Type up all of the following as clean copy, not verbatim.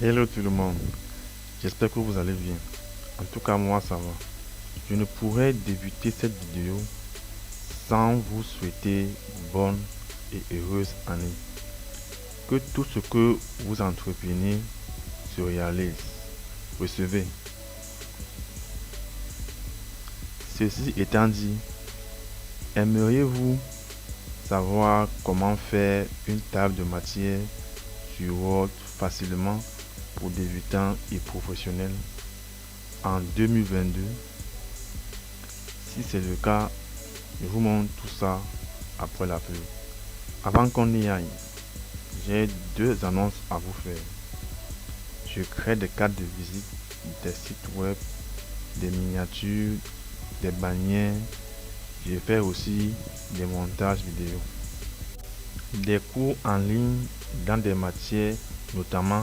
Hello tout le monde, j'espère que vous allez bien. En tout cas, moi ça va. Je ne pourrais débuter cette vidéo sans vous souhaiter bonne et heureuse année. Que tout ce que vous entreprenez se réalise. Recevez. Ceci étant dit, aimeriez-vous savoir comment faire une table de matière sur Word facilement pour débutants et professionnels en 2022? Si c'est le cas, je vous montre tout ça après la pub. Avant qu'on y aille, j'ai deux annonces à vous faire. Je crée des cartes de visite, des sites web, des miniatures, des bannières. Je fais aussi des montages vidéo. Des cours en ligne dans des matières, notamment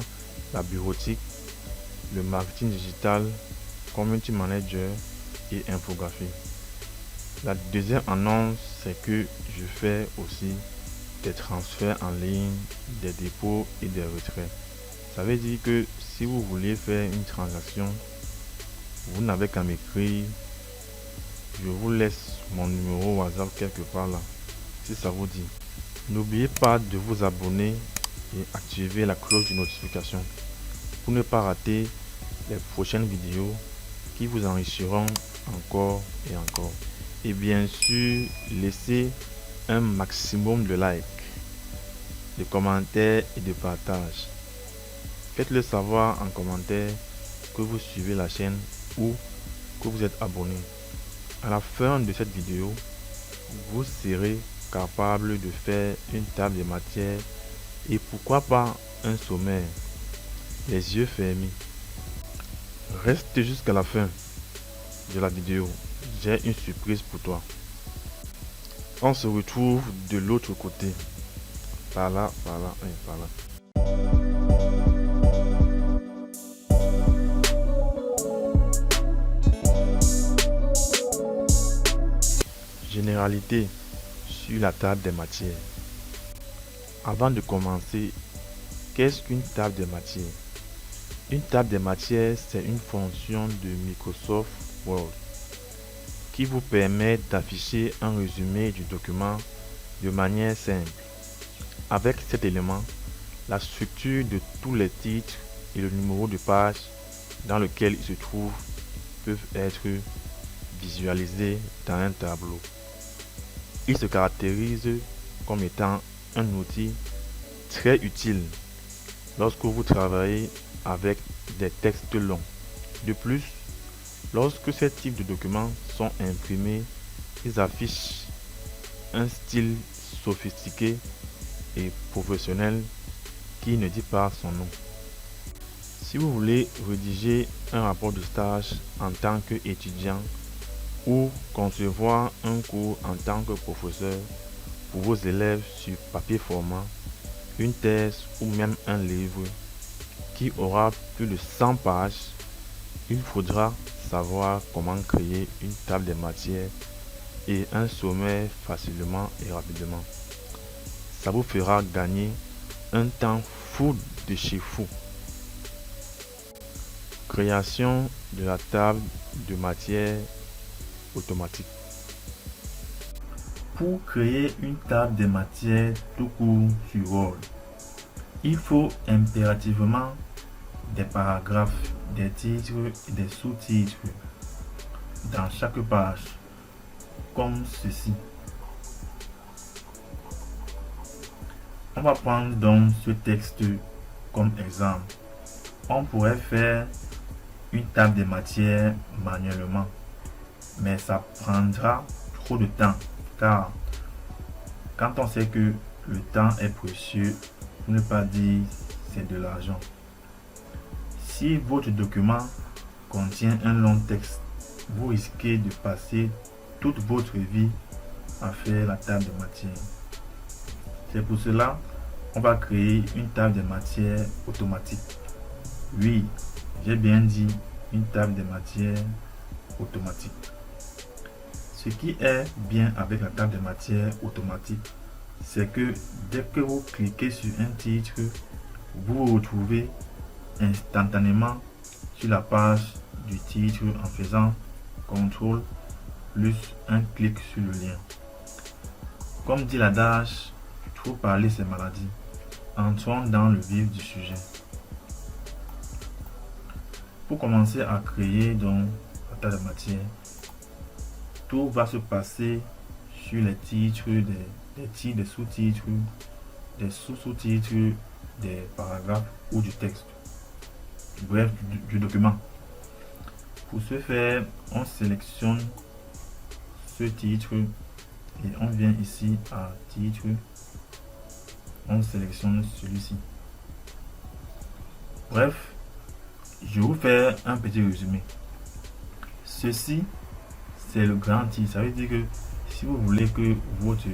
la bureautique, le marketing digital, community manager et infographie. La deuxième annonce, c'est que je fais aussi des transferts en ligne, des dépôts et des retraits. Ça veut dire que si vous voulez faire une transaction, vous n'avez qu'à m'écrire. Je vous laisse mon numéro WhatsApp quelque part là, si ça vous dit. N'oubliez pas de vous abonner et activer la cloche de notification pour ne pas rater les prochaines vidéos qui vous enrichiront encore et encore. Et bien sûr, laissez un maximum de likes, de commentaires et de partages. Faites-le savoir en commentaire que vous suivez la chaîne ou que vous êtes abonné. À la fin de cette vidéo, vous serez capable de faire une table de matière et pourquoi pas un sommaire, les yeux fermés. Reste jusqu'à la fin de la vidéo, j'ai une surprise pour toi. On se retrouve de l'autre côté. Par là et par là. Généralité sur la table des matières. Avant de commencer, qu'est-ce qu'une table des matières? Une table des matières, c'est une fonction de Microsoft Word qui vous permet d'afficher un résumé du document de manière simple. Avec cet élément, la structure de tous les titres et le numéro de page dans lequel ils se trouvent peuvent être visualisés dans un tableau. Il se caractérise comme étant un outil très utile lorsque vous travaillez avec des textes longs. De plus, lorsque ces types de documents sont imprimés, ils affichent un style sophistiqué et professionnel qui ne dit pas son nom. Si vous voulez rédiger un rapport de stage en tant qu'étudiant ou concevoir un cours en tant que professeur pour vos élèves sur papier format, une thèse ou même un livre qui aura plus de 100 pages, il faudra savoir comment créer une table des matières et un sommaire facilement et rapidement. Ça vous fera gagner un temps fou de chez fou. Création de la table de matière automatique. Pour créer une table de matière tout court sur Word, il faut impérativement des paragraphes, des titres et des sous-titres dans chaque page, comme ceci. On va prendre donc ce texte comme exemple. On pourrait faire une table de matière manuellement, mais ça prendra trop de temps car quand on sait que le temps est précieux, pour ne pas dire c'est de l'argent. Si votre document contient un long texte, vous risquez de passer toute votre vie à faire la table de matière. C'est pour cela qu'on va créer une table de matière automatique. Oui, j'ai bien dit une table de matière automatique. Ce qui est bien avec la table de matière automatique, c'est que dès que vous cliquez sur un titre, vous vous retrouvez instantanément sur la page du titre en faisant CTRL plus un clic sur le lien. Comme dit l'adage, trop parler c'est maladie. Entrons dans le vif du sujet. Pour commencer à créer donc la table de matière, tout va se passer sur les titres, des titres, des sous-titres, des sous-sous-titres, des paragraphes ou du texte. Bref, du document. Pour ce faire, on sélectionne ce titre et on vient ici à titre. On sélectionne celui-ci. Bref, je vais vous faire un petit résumé. Ceci, c'est le grand titre. Ça veut dire que si vous voulez que votre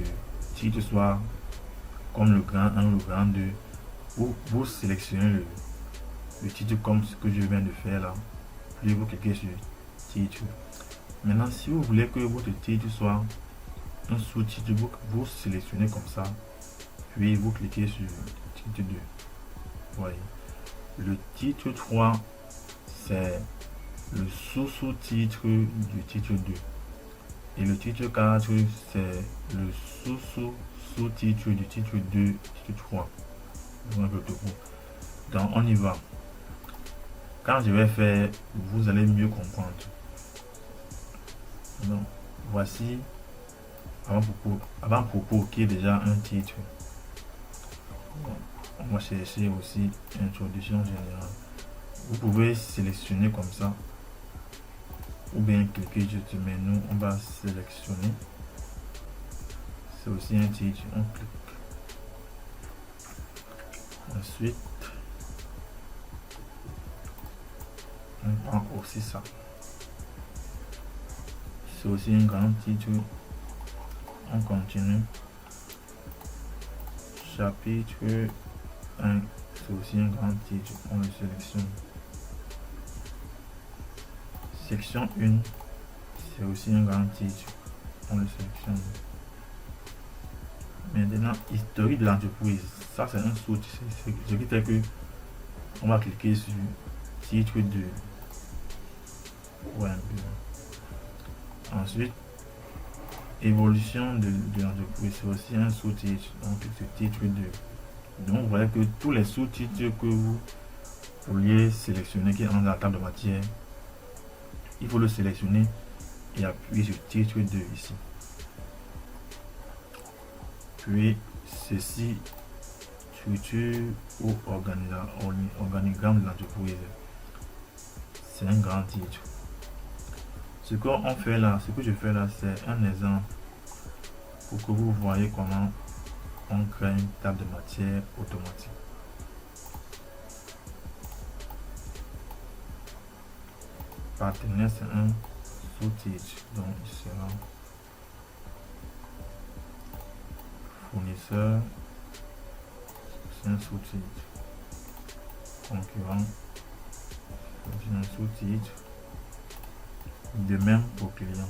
titre soit comme le grand 1 ou le grand 2, vous sélectionnez le titre comme ce que je viens de faire là. Puis vous cliquez sur titre. Maintenant, si vous voulez que votre titre soit un sous-titre, vous sélectionnez comme ça. Puis vous cliquez sur titre 2. Voyez. Le titre 3, c'est le sous-sous-titre du titre 2. Et le titre 4, c'est le sous-sous-sous-titre du titre 2, titre 3. Donc on y va. Quand je vais faire, vous allez mieux comprendre. Donc voici avant-propos qui est déjà un titre. On va chercher aussi introduction générale. Vous pouvez sélectionner comme ça ou bien cliquer juste menu. On va sélectionner. C'est aussi un titre. On clique. Ensuite, on prend aussi ça. C'est aussi un grand titre. On continue. Chapitre 1, c'est aussi un grand titre. On le sélectionne. Section 1, c'est aussi un grand titre. On le sélectionne. Maintenant, historique de l'entreprise. Ça, c'est un sous-titre. Ce qui fait que on va cliquer sur titre 2. Ouais, ensuite, évolution de l'entreprise, c'est aussi un sous-titre. Donc, c'est titre 2. Donc, vous voyez que tous les sous-titres que vous vouliez sélectionner qui est dans la table de matière, il faut le sélectionner et appuyer sur titre 2 ici. Puis, ceci, structure ou organigramme de l'entreprise. C'est un grand titre. Ce qu'on fait là, ce que je fais là, c'est un exemple pour que vous voyez comment on crée une table de matière automatique. Partenaire, c'est un sous-titre, donc il sera fournisseur, c'est un sous-titre. Concurrent, c'est un sous-titre. De même pour client.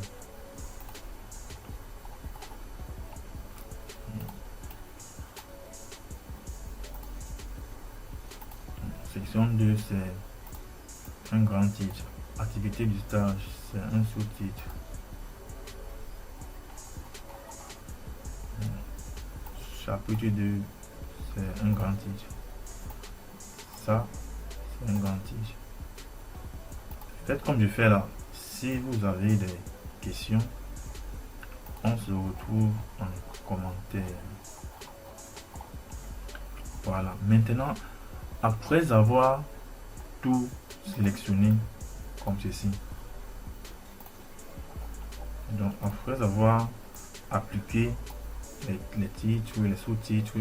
Section 2, c'est un grand titre. Activité du stage, c'est un sous-titre. Chapitre 2, c'est un grand titre. Ça, c'est un grand titre. Faites comme je fais là. Si vous avez des questions, on se retrouve en commentaire. Voilà. Maintenant, après avoir tout sélectionné comme ceci, donc après avoir appliqué les titres, les sous-titres,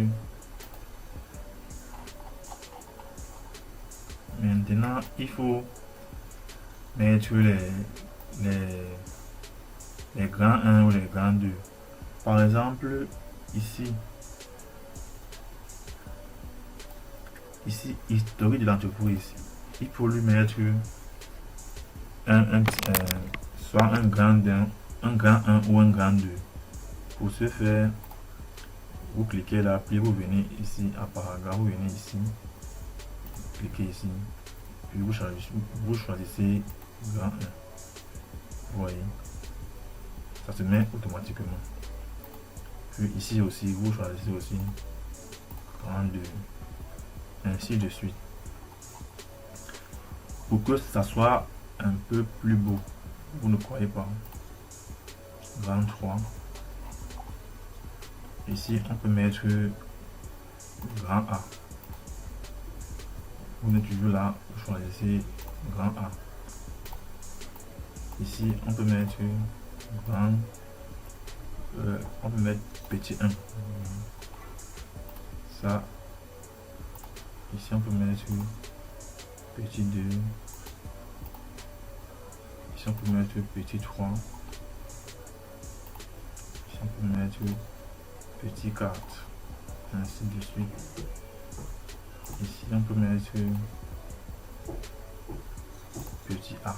maintenant il faut mettre les grands 1 ou les grands 2. Par exemple, ici, historique de l'entreprise, il faut lui mettre soit un grand 1 ou un grand 2. Pour ce faire, vous cliquez là, puis vous venez ici à paragraphe, vous venez ici, cliquez ici, puis vous choisissez grand 1. Vous voyez, ça se met automatiquement. Puis ici aussi, vous choisissez aussi grand 2, ainsi de suite. Pour que ça soit un peu plus beau, vous ne croyez pas? Grand 3. Ici, on peut mettre grand A. Vous êtes toujours là, vous choisissez grand A. Ici, on peut mettre grand, on peut mettre petit 1. Ça, ici, on peut mettre petit 2. Ici, on peut mettre petit 3. Ici, on peut mettre petit 4. Ainsi de suite. Ici, on peut mettre petit A.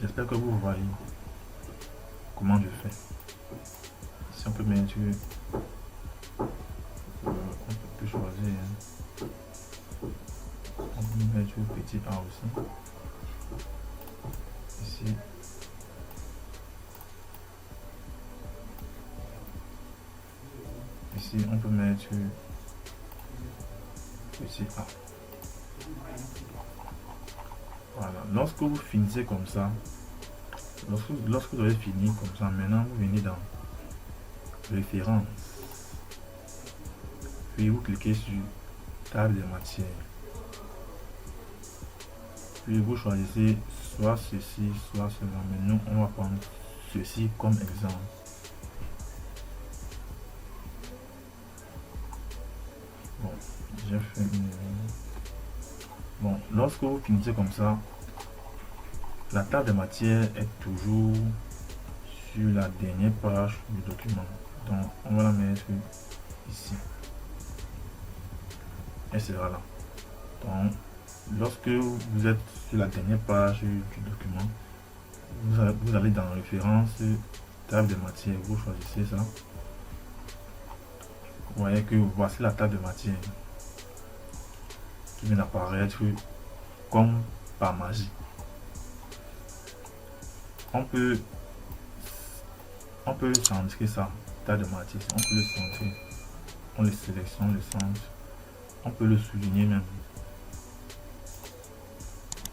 J'espère que vous voyez comment je fais. Ici, on peut mettre, on peut choisir, on peut mettre petit A aussi. Ici, on peut mettre petit A. Voilà. Lorsque vous finissez comme ça, lorsque vous avez fini comme ça, maintenant vous venez dans référence. Puis vous cliquez sur table de matière. Puis vous choisissez soit ceci, soit cela. Mais nous, on va prendre ceci comme exemple. Bon, j'ai fait une... Bon, lorsque vous finissez comme ça, la table de matière est toujours sur la dernière page du document. Donc, on va la mettre ici. Et sera là. Donc, lorsque vous êtes sur la dernière page du document, vous allez dans référence, table de matière, vous choisissez ça. Vous voyez que voici la table de matière qui vient d'apparaître comme par magie. On peut centrer ça, table de matière, on peut le centrer, on le sélectionne, le centre, on peut le souligner même,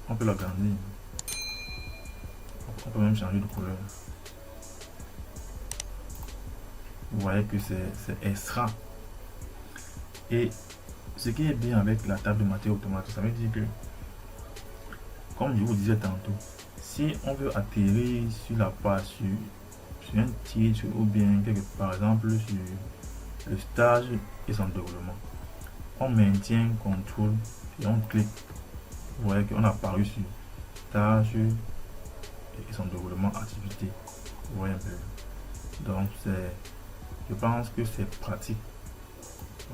on peut l'agrandir, on peut même changer de couleur. Vous voyez que c'est extra. Et ce qui est bien avec la table de matière automatique, ça veut dire que, comme je vous disais tantôt, si on veut atterrir sur la page, sur un titre ou bien par exemple sur le stage et son déroulement, on maintient contrôle et on clique. Vous voyez qu'on a apparu sur stage et son déroulement activité. Vous voyez un peu. Donc je pense que c'est pratique.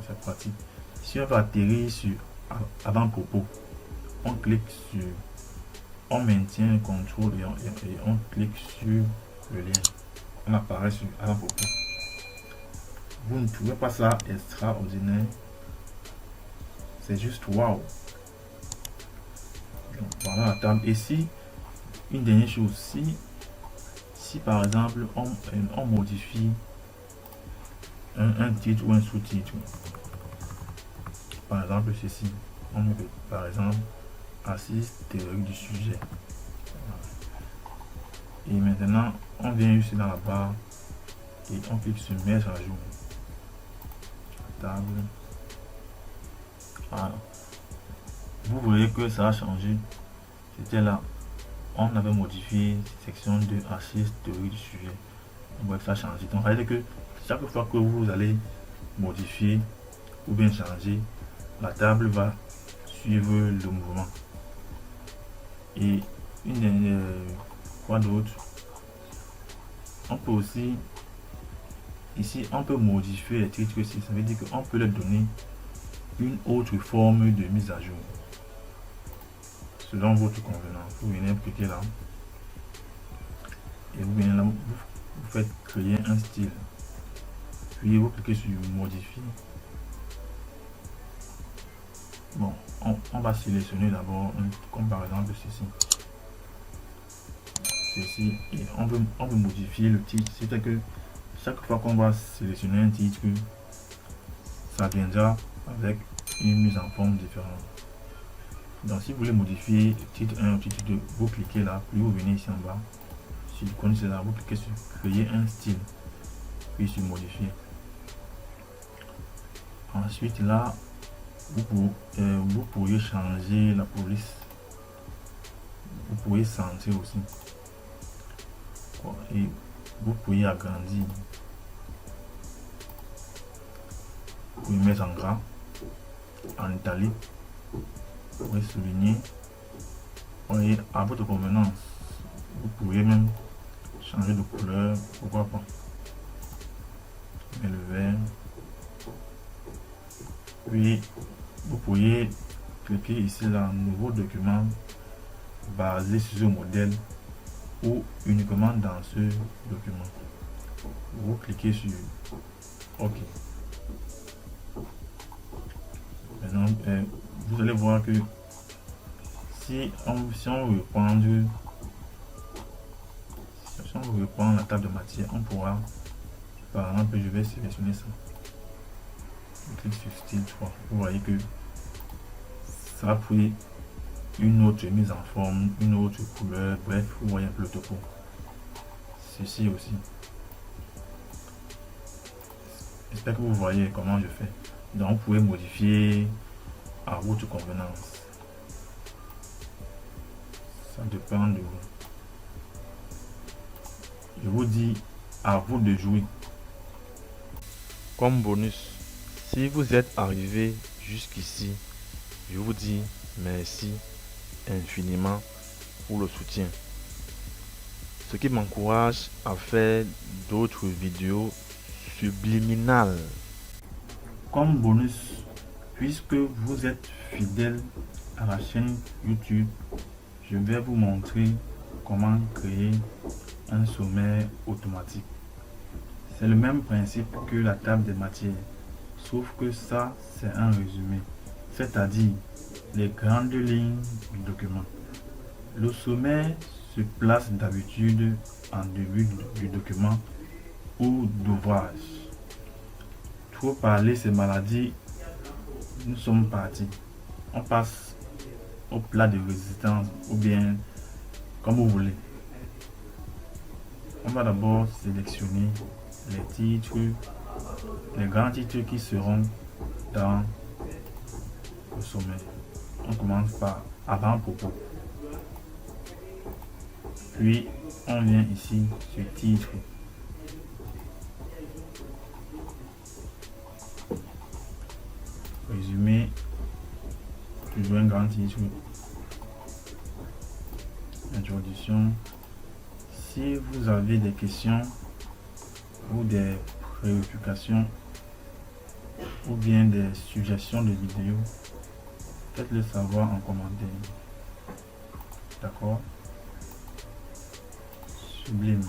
C'est pratique. Si on va atterrir sur avant-propos, on clique sur, on maintient le contrôle et on clique sur le lien. On apparaît sur avant-propos. Vous ne trouvez pas ça extraordinaire? C'est juste waouh. Donc voilà la table. Et si, une dernière chose, si par exemple on modifie un titre ou un sous-titre, par exemple ceci, on met par exemple assise théorique du sujet. Et maintenant on vient ici dans la barre et on clique sur mettre à jour table. Voilà. Vous voyez que ça a changé. C'était là, on avait modifié section de assise théorique du sujet. On voit que ça a changé. Donc ça veut dire que chaque fois que vous allez modifier ou bien changer, la table va suivre le mouvement. Et une dernière, quoi d'autre, on peut aussi ici on peut modifier les titres aussi. Ça veut dire qu'on peut leur donner une autre forme de mise à jour selon votre convenance. Vous venez cliquer là et vous venez là, vous faites créer un style, puis vous cliquez sur modifier Bon, on va sélectionner d'abord, comme par exemple ceci. Ceci, et on veut modifier le titre. C'est que chaque fois qu'on va sélectionner un titre, ça viendra avec une mise en forme différente. Donc si vous voulez modifier titre 1 ou titre 2, vous cliquez là, puis vous venez ici en bas, sur l'icône, c'est là, vous cliquez sur créer un style, puis sur modifier. Ensuite là, vous pourriez changer la police, vous pourriez centrer aussi, et vous pourriez agrandir, vous pouvez mettre en gras, en italique, vous pouvez souligner, et à votre convenance. Vous pouvez même changer de couleur, pourquoi pas. Mais le vert. Puis vous pourriez cliquer ici là, nouveau document basé sur ce modèle ou uniquement dans ce document. Vous cliquez sur OK. Maintenant, vous allez voir que si on veut reprendre la table de matière, on pourra, par exemple, je vais sélectionner ça. Je clique sur style 3. Vous voyez que ça a pris une autre mise en forme, une autre couleur, bref, vous voyez un peu le topo. Ceci aussi. J'espère que vous voyez comment je fais. Donc vous pouvez modifier à votre convenance. Ça dépend de vous. Je vous dis à vous de jouer. Comme bonus, si vous êtes arrivé jusqu'ici, je vous dis merci infiniment pour le soutien. Ce qui m'encourage à faire d'autres vidéos subliminales. Comme bonus, puisque vous êtes fidèle à la chaîne YouTube, je vais vous montrer comment créer un sommaire automatique. C'est le même principe que la table des matières, sauf que ça, c'est un résumé, c'est-à-dire les grandes lignes du document. Le sommaire se place d'habitude en début du document ou d'ouvrage. Trop parler, c'est maladie. Nous sommes partis. On passe au plat de résistance ou bien comme vous voulez. On va d'abord sélectionner les titres, les grands titres qui seront dans le sommaire. On commence par avant-propos. Puis on vient ici sur titre. Résumé, toujours un grand titre. Introduction. Si vous avez des questions ou des préoccupations ou bien des suggestions de vidéos, faites-le savoir en commentaire. D'accord? Sublime.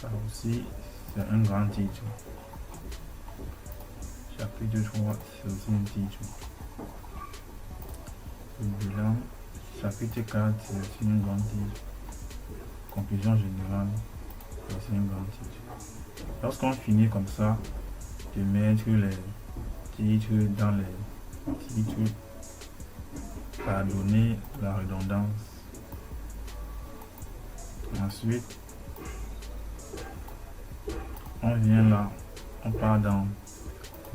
Ça aussi, c'est un grand titre. Chapitre 3, c'est aussi un titre. Le bilan, chapitre 4, c'est aussi un grand titre. Conclusion générale, c'est aussi un grand titre. Lorsqu'on finit comme ça, de mettre les titres dans les titres, ça va donner la redondance. Ensuite, on vient là, on part dans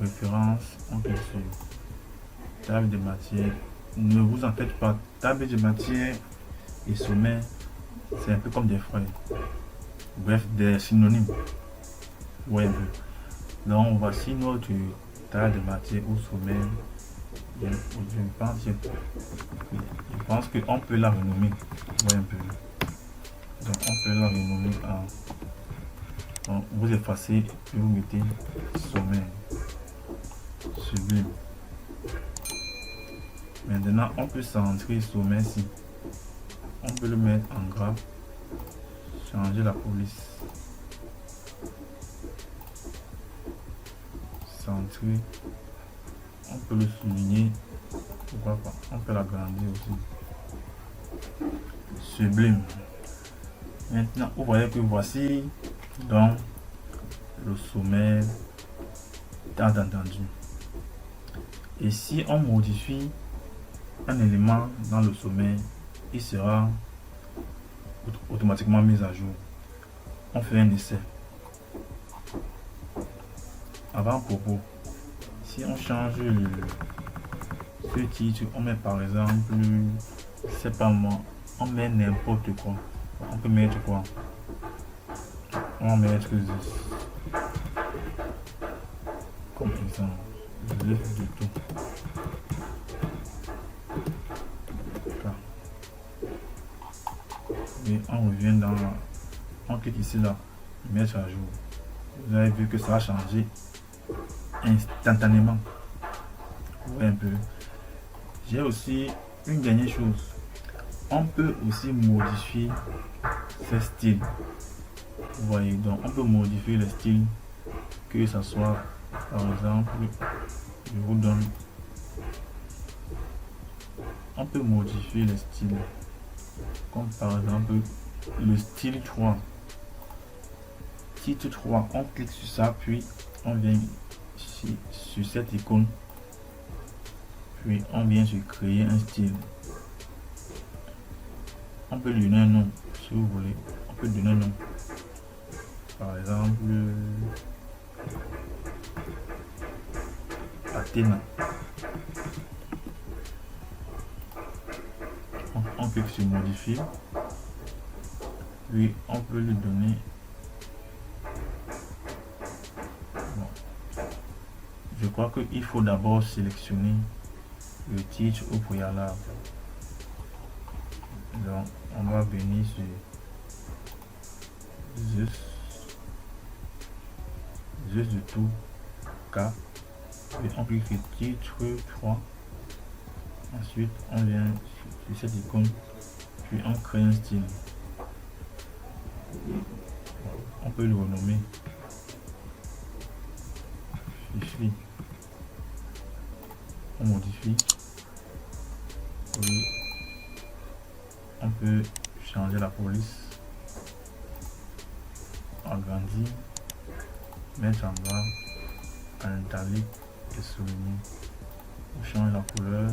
référence, on clique sur table de matière. Ne vous en faites pas, table de matière et sommaire, c'est un peu comme des frères. Bref, des synonymes. Ouais, donc voici notre table de matière au sommaire. Je pense qu'on peut la renommer. Ouais, un peu. Donc on peut la renommer en. Donc, vous effacez et vous mettez sommaire. Sublime. Maintenant, on peut centrer sommaire ici. On peut le mettre en gras. Changer la police. centrer. On peut le souligner. Pourquoi pas? On peut l'agrandir aussi. Sublime. Maintenant, vous voyez que voici donc le sommet tant entendu. Et si on modifie un élément dans le sommet, il sera automatiquement mis à jour. On fait un essai. Avant propos, si on change ce titre, on met par exemple, c'est pas moi, on met n'importe quoi. On peut mettre quoi? On va mettre comme exemple, du tout. Et on revient dans, on clique ici là, mettre à jour. Vous avez vu que ça a changé instantanément. Vous voyez un peu. J'ai aussi une dernière chose. On peut aussi modifier ce style. Vous voyez, donc on peut modifier le style, que ce soit par exemple, je vous donne, on peut modifier le style, comme par exemple le style 3. Titre 3, on clique sur ça, puis on vient sur cette icône, puis on vient sur créer un style. On peut lui donner un nom si vous voulez. On peut donner un nom. Par exemple, Athéna. On clique sur modifier. Puis on peut lui donner. Bon. Je crois qu'il faut d'abord sélectionner le titre au préalable. Donc on va venir sur juste du tout cas, et on clique sur titre 3. Ensuite on vient sur cette icône, puis on crée un style. On peut le renommer Fifi. On modifie. Oui. On peut changer la police, agrandir, mettre en bas, en italique et souligner. On change la couleur.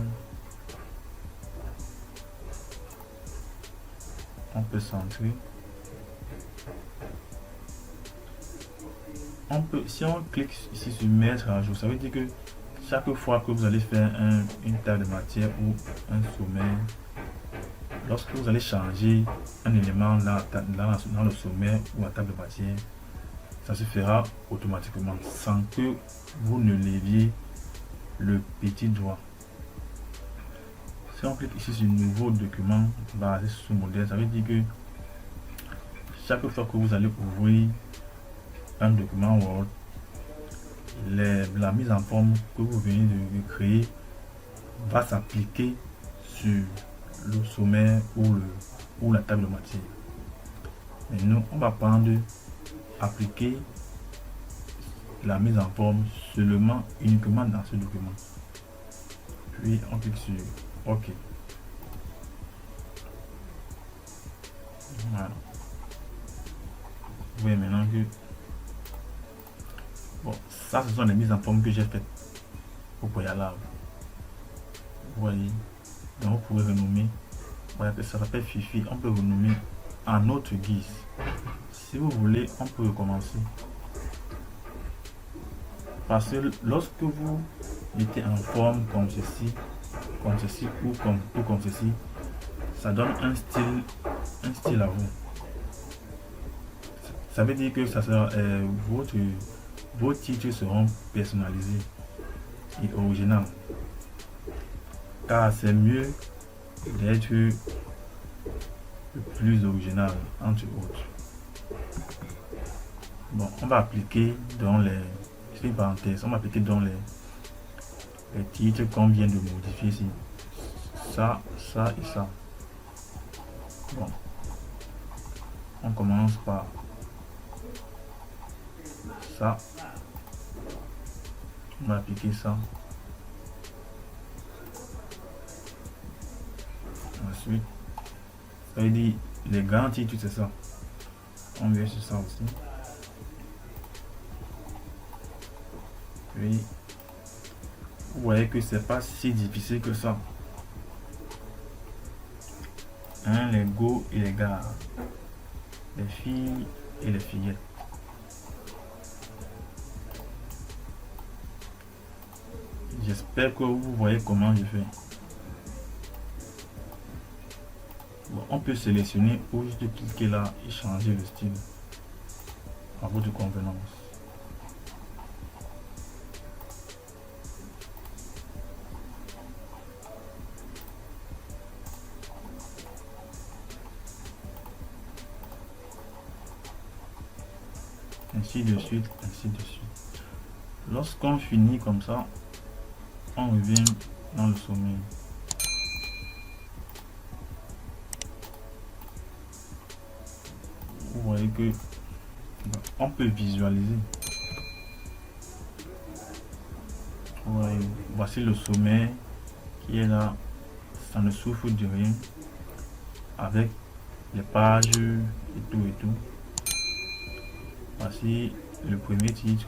On peut centrer. On peut, si on clique ici sur mettre à jour, ça veut dire que chaque fois que vous allez faire une table de matière ou un sommet, lorsque vous allez changer un élément dans le sommet ou la table de matière, ça se fera automatiquement sans que vous ne leviez le petit doigt. Si on clique ici sur nouveau document basé sur modèle, ça veut dire que chaque fois que vous allez ouvrir un document Word, la mise en forme que vous venez de créer va s'appliquer sur le sommet ou la table de matière. Mais nous, on va prendre appliquer la mise en forme uniquement dans ce document. Puis on clique sur OK. Voilà. Vous voyez maintenant que bon, ça ce sont les mises en forme que j'ai faites au préalable. Vous voyez, donc vous pouvez renommer. Voilà que ça s'appelle Fifi. On peut renommer en autre guise. Si vous voulez, on peut recommencer. Parce que lorsque vous mettez en forme comme ceci ou comme ceci, ça donne un style à vous. Ça veut dire que ça sera, vos titres seront personnalisés et originaux. Car c'est mieux d'être le plus original entre autres. Bon, on va appliquer dans les parenthèses, on va appliquer dans les titres qu'on vient de modifier ici. Ça et ça. Bon, on commence par ça. On va appliquer ça. Ensuite, ça veut dire les garanties, tout c'est ça. On vient sur ça aussi. Puis, vous voyez que c'est pas si difficile que ça. Hein, les go et les gars, les filles et les fillettes. J'espère que vous voyez comment je fais. Bon, on peut sélectionner ou juste cliquer là et changer le style à votre convenance. Ainsi de suite, ainsi de suite. Lorsqu'on finit comme ça, on revient dans le sommet. Vous voyez que on peut visualiser. Voyez, voici le sommet qui est là, ça ne souffre de rien, avec les pages et tout et tout. Voici le premier titre.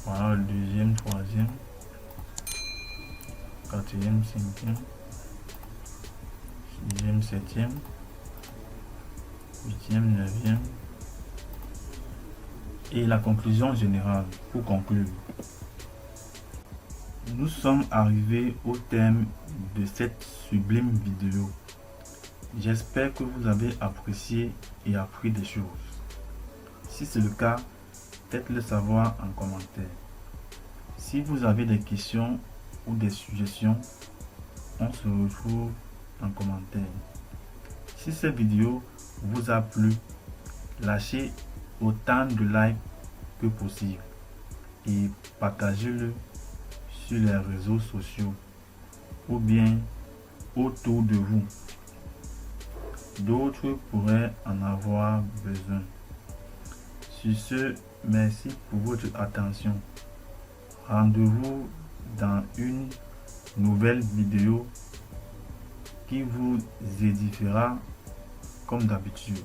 Voilà le deuxième, troisième, quatrième, cinquième, sixième, septième, huitième, neuvième. Et la conclusion générale pour conclure. Nous sommes arrivés au terme de cette sublime vidéo. J'espère que vous avez apprécié et appris des choses. Si c'est le cas, faites-le savoir en commentaire. Si vous avez des questions ou des suggestions, on se retrouve en commentaire. Si cette vidéo vous a plu, lâchez autant de likes que possible et partagez-le sur les réseaux sociaux ou bien autour de vous. D'autres pourraient en avoir besoin. Sur ce, merci pour votre attention. Rendez-vous dans une nouvelle vidéo qui vous édifiera comme d'habitude.